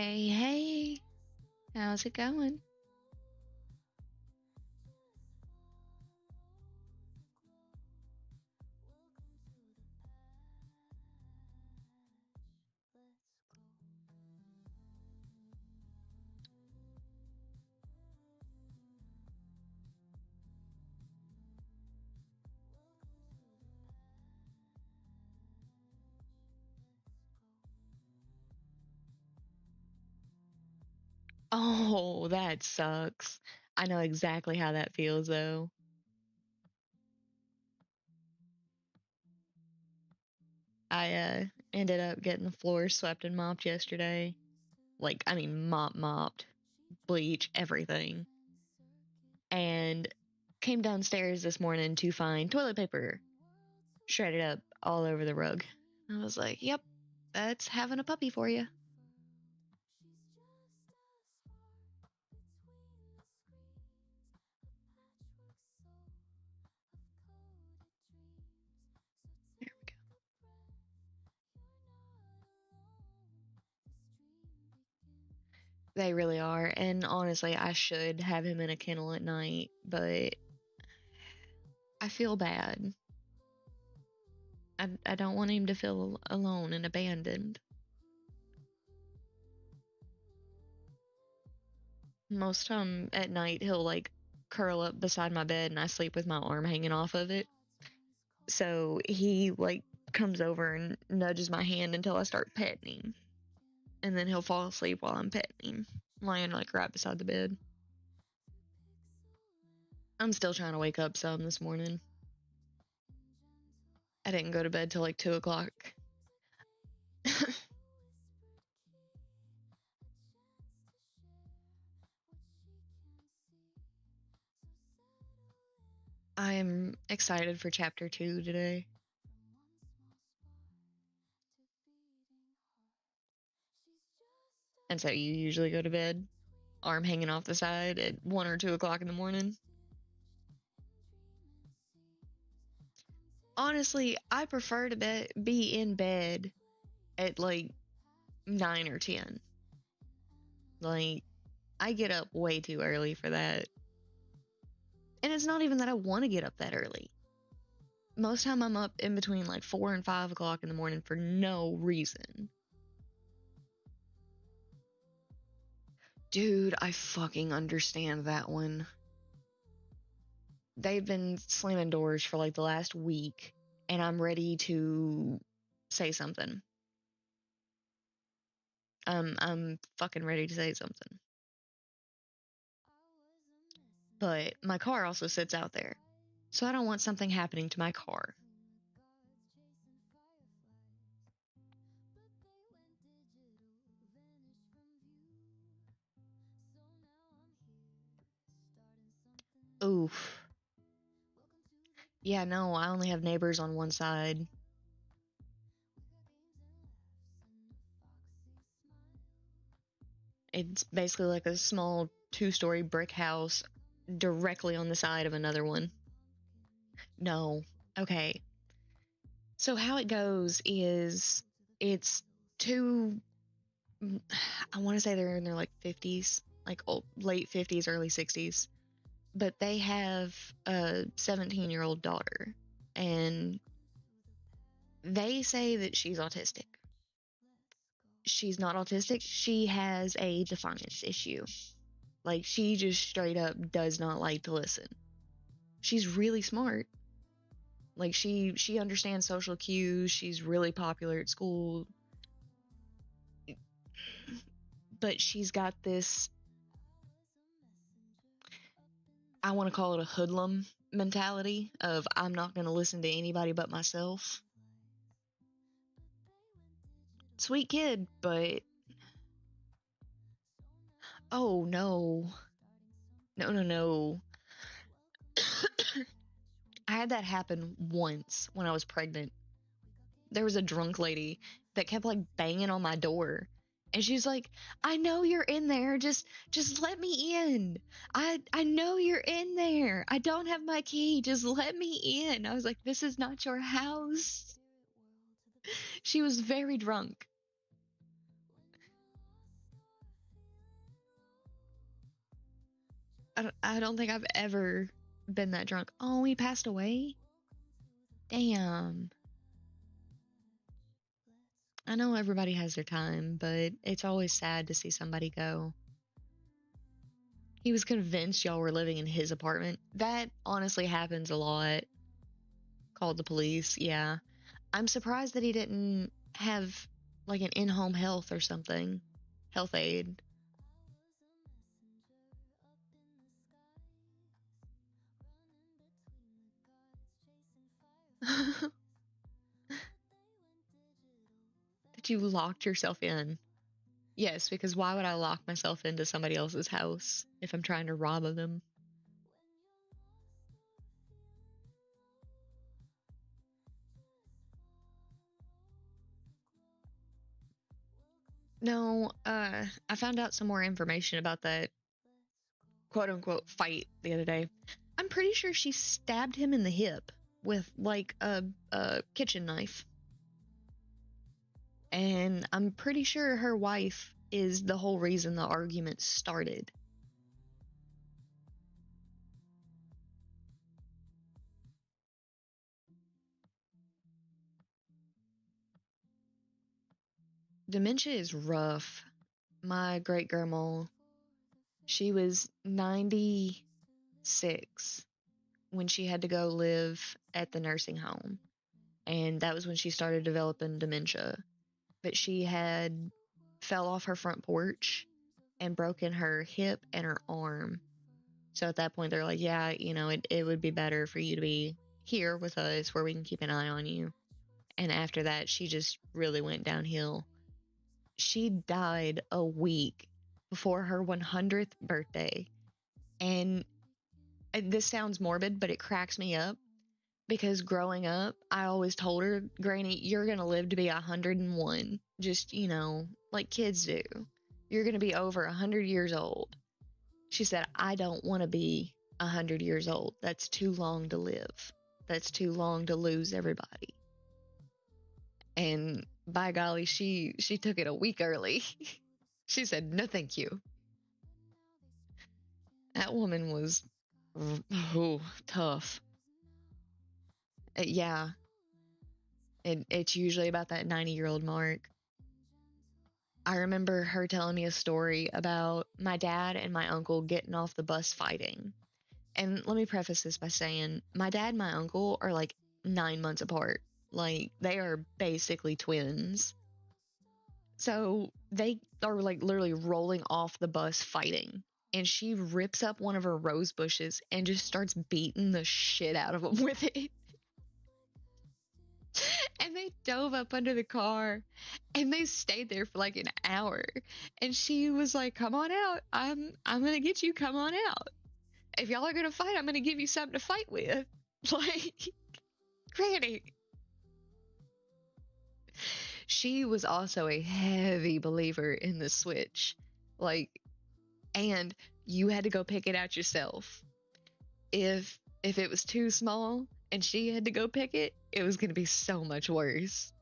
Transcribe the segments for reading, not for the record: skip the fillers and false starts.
Hey, hey, how's it going? Oh, that sucks. I know exactly how that feels though. I ended up getting the floor swept and mopped yesterday. Like, I mean, mopped, bleach, everything. And came downstairs this morning to find toilet paper shredded up all over the rug. I was like, yep, that's having a puppy for you. There we go. They really are. And honestly, I should have him in a kennel at night, but I feel bad. I don't want him to feel alone and abandoned. Most time at night, he'll like curl up beside my bed and I sleep with my arm hanging off of it. So he like comes over and nudges my hand until I start petting him. And then he'll fall asleep while I'm petting him, lying like right beside the bed. I'm still trying to wake up some this morning. I didn't go to bed till like 2 o'clock. I'm excited for chapter 2 today. And so you usually go to bed, arm hanging off the side at 1 or 2 o'clock in the morning. Honestly, I prefer to be in bed at like 9 or 10. Like, I get up way too early for that. And it's not even that I want to get up that early. Most time I'm up in between like 4 and 5 o'clock in the morning for no reason. Dude, I fucking understand that one. They've been slamming doors for like the last week, and I'm ready to say something. I'm fucking ready to say something. But my car also sits out there, so I don't want something happening to my car. Oof. Yeah, no, I only have neighbors on one side. It's basically like a small 2-story brick house directly on the side of another one. No. Okay. So how it goes is it's two, I want to say they're in their like 50s, like late 50s, early 60s, but they have a 17-year-old daughter, and they say that she's autistic. She's not autistic. She has a defiance issue. Like, she just straight up does not like to listen. She's really smart. Like, she understands social cues. She's really popular at school. But she's got this, I want to call it a hoodlum mentality of, I'm not going to listen to anybody but myself. Sweet kid, but oh no. No, no, no. I had that happen once when I was pregnant. There was a drunk lady that kept like banging on my door. And she's like, I know you're in there. Just let me in. I know you're in there. I don't have my key. Just let me in. I was like, this is not your house. She was very drunk. I don't think I've ever been that drunk. Oh, he passed away? Damn. I know everybody has their time, but it's always sad to see somebody go. He was convinced y'all were living in his apartment. That honestly happens a lot. Called the police, yeah. I'm surprised that he didn't have like an in-home health or something. Health aid. That you locked yourself in. Yes, because why would I lock myself into somebody else's house if I'm trying to rob of them? No, I found out some more information about that quote unquote fight the other day. I'm pretty sure she stabbed him in the hip with like a kitchen knife. And I'm pretty sure her wife is the whole reason the argument started. Dementia is rough. My great grandma, she was 96 when she had to go live at the nursing home. And that was when she started developing dementia. But she had fell off her front porch and broken her hip and her arm. So at that point, they're like, yeah, it would be better for you to be here with us where we can keep an eye on you. And after that, she just really went downhill. She died a week before her 100th birthday. And this sounds morbid, but it cracks me up because growing up, I always told her, Granny, you're going to live to be 101. Just, like kids do. You're going to be over 100 years old. She said, I don't want to be 100 years old. That's too long to live. That's too long to lose everybody. And by golly, she took it a week early. She said, no, thank you. That woman was tough. Yeah. It's usually about that 90-year-old mark. I remember her telling me a story about my dad and my uncle getting off the bus fighting. And let me preface this by saying my dad and my uncle are like 9 months apart. Like, they are basically twins. So they are like literally rolling off the bus fighting. And she rips up one of her rose bushes and just starts beating the shit out of them with it. And they dove up under the car and they stayed there for like an hour. And she was like, come on out. I'm gonna get you, come on out. If y'all are gonna fight, I'm gonna give you something to fight with. Like, Granny. She was also a heavy believer in the Switch. Like, and you had to go pick it out yourself. If it was too small and she had to go pick it, it was going to be so much worse.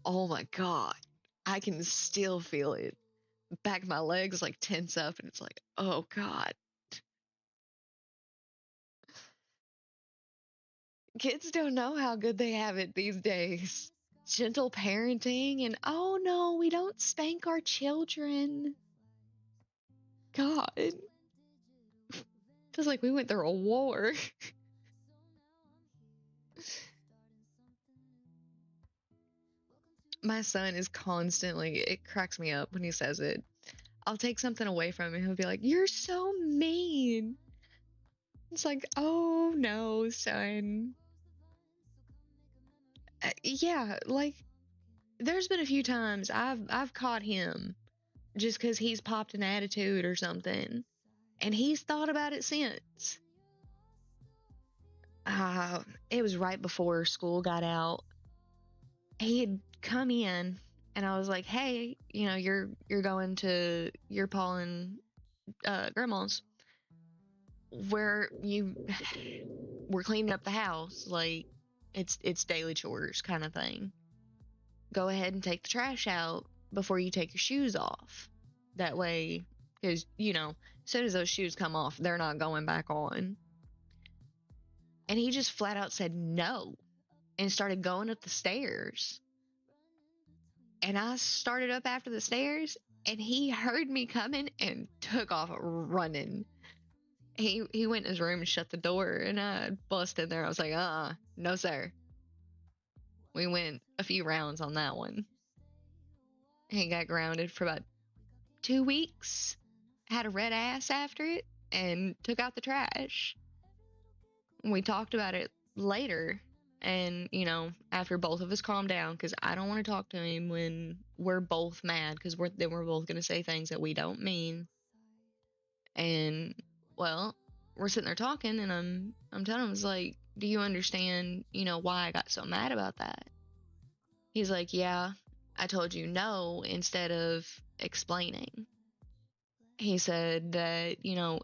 Oh my god. I can still feel it. Back of my legs like tense up and it's like, oh god. Kids don't know how good they have it these days. Gentle parenting and oh no, we don't spank our children. God. Feels like we went through a war. My son is constantly, it cracks me up when he says it. I'll take something away from him and he'll be like, you're so mean. It's like, oh no, son. Yeah, like there's been a few times I've caught him just because he's popped an attitude or something, and he's thought about it since. It was right before school got out. He had come in, and I was like, "Hey, you're going to your Paul and grandma's, where we're cleaning up the house, like it's daily chores kind of thing. Go ahead and take the trash out before you take your shoes off. That way, because As soon as those shoes come off, they're not going back on. And he just flat out said no and started going up the stairs. And I started up after the stairs, and he heard me coming and took off running. He went in his room and shut the door, and I busted in there. I was like, no, sir. We went a few rounds on that one. He got grounded for about 2 weeks, had a red ass after it, and took out the trash. We talked about it later, and, after both of us calmed down, because I don't want to talk to him when we're both mad, because then we're both going to say things that we don't mean. And, well, we're sitting there talking, and I'm telling him, it's like, do you understand, why I got so mad about that? He's like, yeah, I told you no instead of explaining. He said that,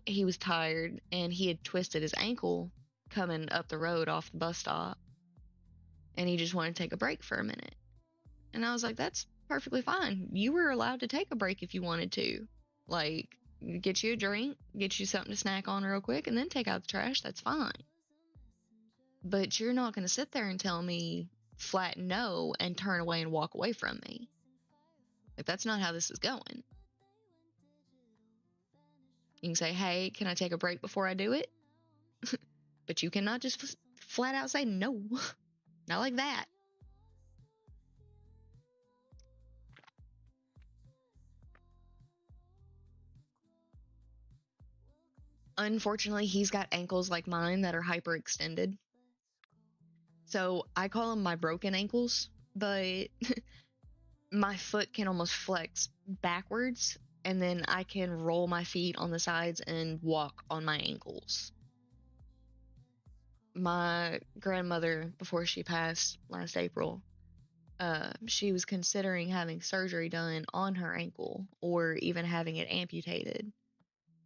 he was tired, and he had twisted his ankle coming up the road off the bus stop, and he just wanted to take a break for a minute. And I was like, that's perfectly fine. You were allowed to take a break if you wanted to. Like, get you a drink, get you something to snack on real quick, and then take out the trash. That's fine. But you're not going to sit there and tell me flat no and turn away and walk away from me. Like, that's not how this is going. You can say, hey, can I take a break before I do it? But you cannot just flat out say no. Not like that. Unfortunately, he's got ankles like mine that are hyperextended. So I call them my broken ankles, but my foot can almost flex backwards, and then I can roll my feet on the sides and walk on my ankles. My grandmother, before she passed last April, she was considering having surgery done on her ankle or even having it amputated,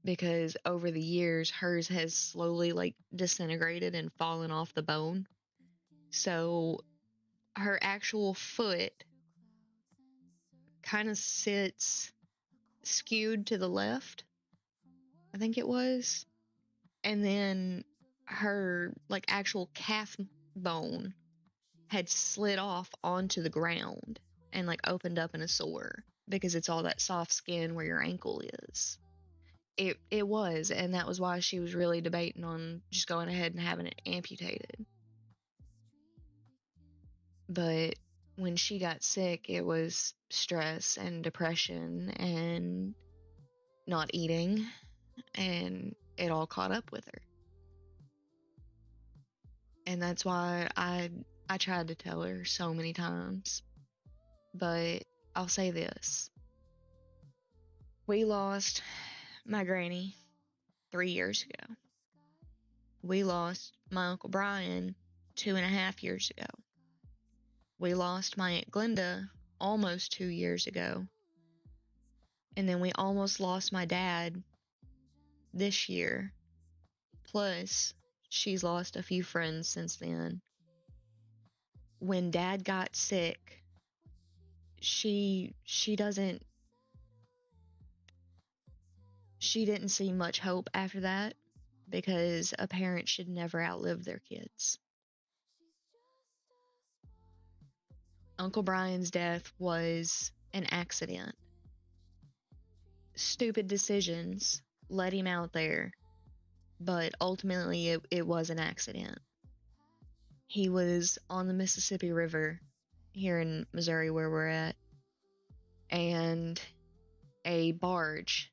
because over the years hers has slowly disintegrated and fallen off the bone. So her actual foot kind of sits skewed to the left, I think it was, and then her actual calf bone had slid off onto the ground and opened up in a sore, because it's all that soft skin where your ankle is. It was, and that was why she was really debating on just going ahead and having it amputated. But when she got sick, it was stress and depression and not eating, and it all caught up with her. And that's why I tried to tell her so many times. But I'll say this. We lost my granny 3 years ago. We lost my Uncle Brian 2.5 years ago. We lost my Aunt Glenda almost 2 years ago. And then we almost lost my dad this year. Plus, she's lost a few friends since then. When Dad got sick, she didn't see much hope after that, because a parent should never outlive their kids. Uncle Brian's death was an accident. Stupid decisions led him out there, but ultimately it was an accident. He was on the Mississippi River here in Missouri where we're at, and a barge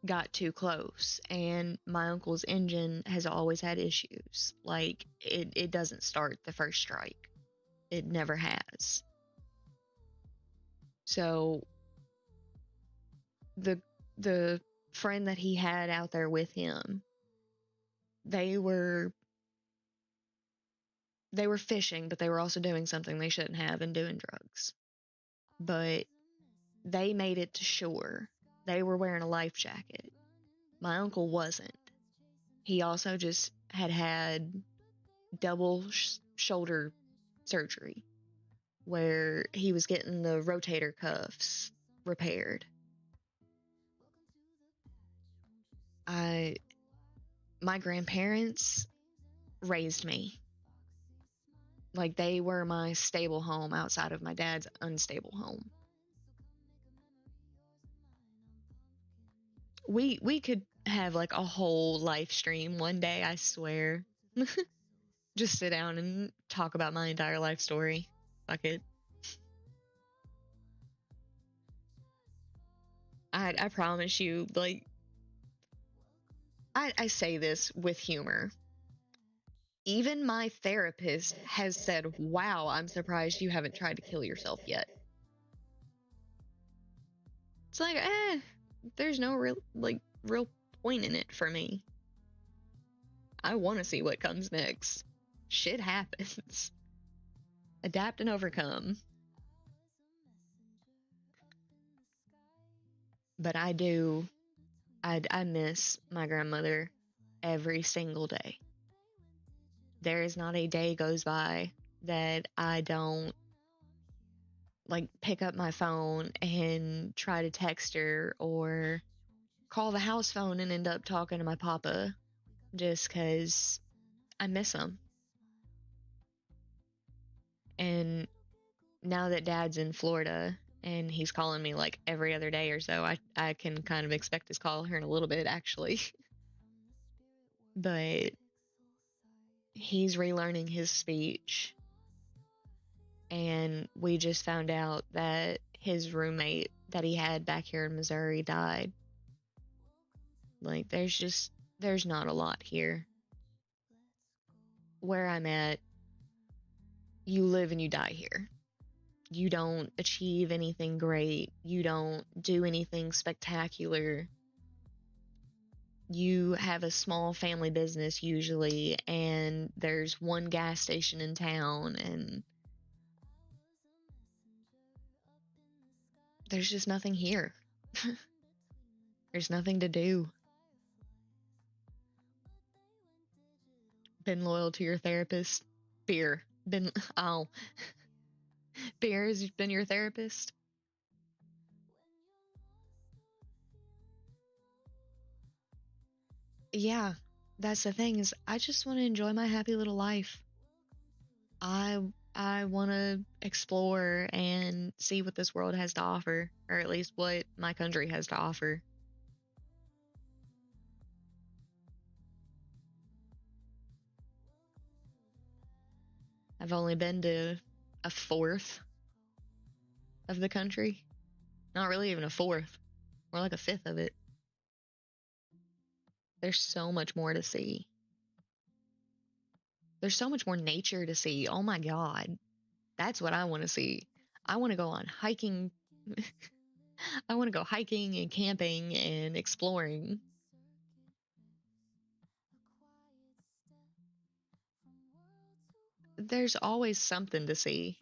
got too close, and my uncle's engine has always had issues. It doesn't start the first strike. It never has. So the friend that he had out there with him, they were fishing, but they were also doing something they shouldn't have and doing drugs. But they made it to shore. They were wearing a life jacket. My uncle wasn't. He also just had double shoulder surgery, where he was getting the rotator cuffs repaired. I my grandparents raised me. Like they were my stable home outside of my dad's unstable home. We could have like a whole life stream one day, I swear. Just sit down and talk about my entire life story. Fuck it. I promise you, like I say this with humor. Even my therapist has said, "Wow, I'm surprised you haven't tried to kill yourself yet." It's like, there's no real point in it for me. I want to see what comes next. Shit happens. Adapt and overcome. But I miss my grandmother every single day. There is not a day goes by that I don't like pick up my phone and try to text her or call the house phone and end up talking to my papa just because I miss him. And now that dad's in Florida and he's calling me like every other day or so, I can kind of expect his call here in a little bit actually. But he's relearning his speech, and we just found out that his roommate that he had back here in Missouri died. Like there's not a lot here. Where I'm at, you live and you die here. You don't achieve anything great. You don't do anything spectacular. You have a small family business usually, and there's one gas station in town, and there's just nothing here. There's nothing to do. Been loyal to your therapist? Beer. Oh, beer has been your therapist? Yeah, that's the thing is I just want to enjoy my happy little life. I I want to explore and see what this world has to offer, or at least what my country has to offer. I've only been to a fourth of the country. Not really even a fourth. More like a fifth of it. There's so much more to see. There's so much more nature to see. Oh my god. That's what I want to see. I want to go on hiking. I want to go hiking and camping and exploring. There's always something to see.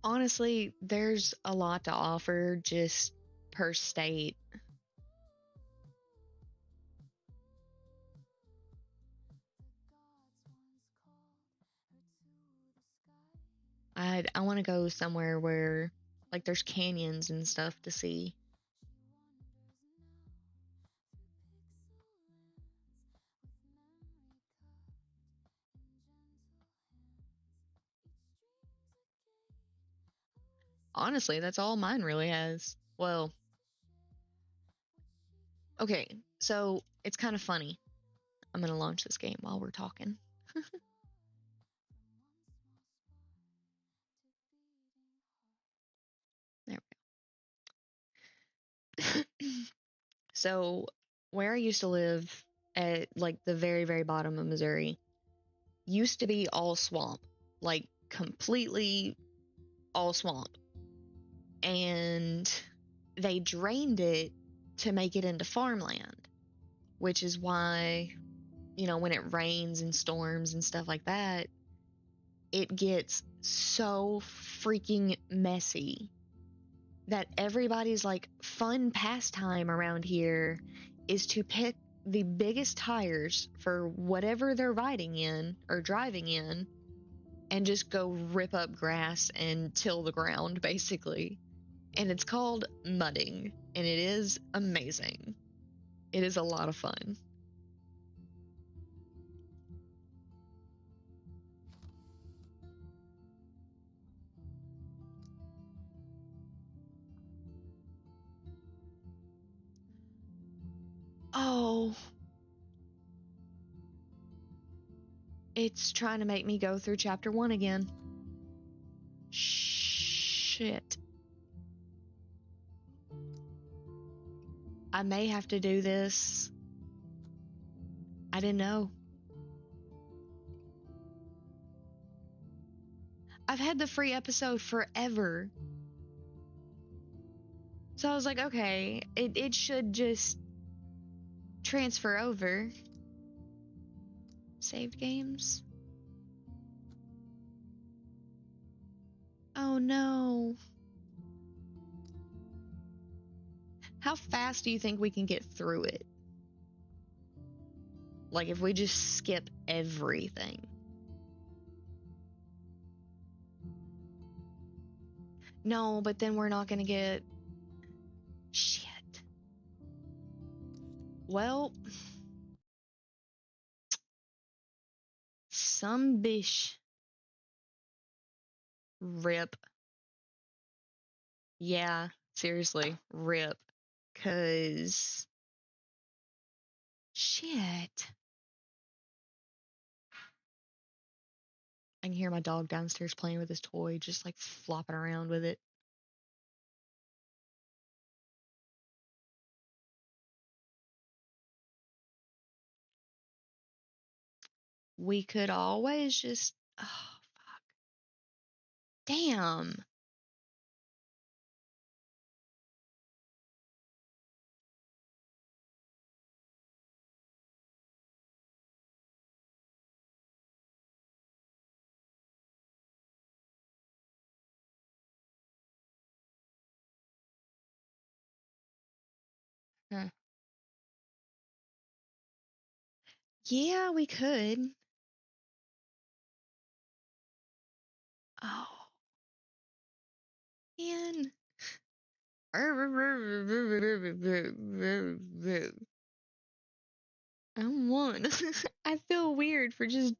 Honestly, there's a lot to offer just per state. I want to go somewhere where like there's canyons and stuff to see. Honestly, that's all mine really has. Well, okay, so it's kind of funny. I'm gonna launch this game while we're talking. There we go. So, where I used to live at like the very, very bottom of Missouri used to be all swamp, like completely all swamp. And they drained it to make it into farmland. which is why, when it rains and storms and stuff like that, it gets so freaking messy that everybody's like fun pastime around here is to pick the biggest tires for whatever they're riding in or driving in and just go rip up grass and till the ground, basically. And it's called mudding, and it is amazing. It is a lot of fun. Oh, it's trying to make me go through chapter 1 again. Shit. I may have to do this. I didn't know. I've had the free episode forever. So I was like, okay, it should just transfer over. Saved games? Oh no. How fast do you think we can get through it? Like if we just skip everything. No, but then we're not gonna get... Shit. Well... Some bish. Rip. Yeah, seriously, rip. 'Cause... Shit. I can hear my dog downstairs playing with his toy, just like flopping around with it. We could always just... Oh, fuck. Damn. Huh. Yeah, we could. Oh, man. I'm one. I feel weird for just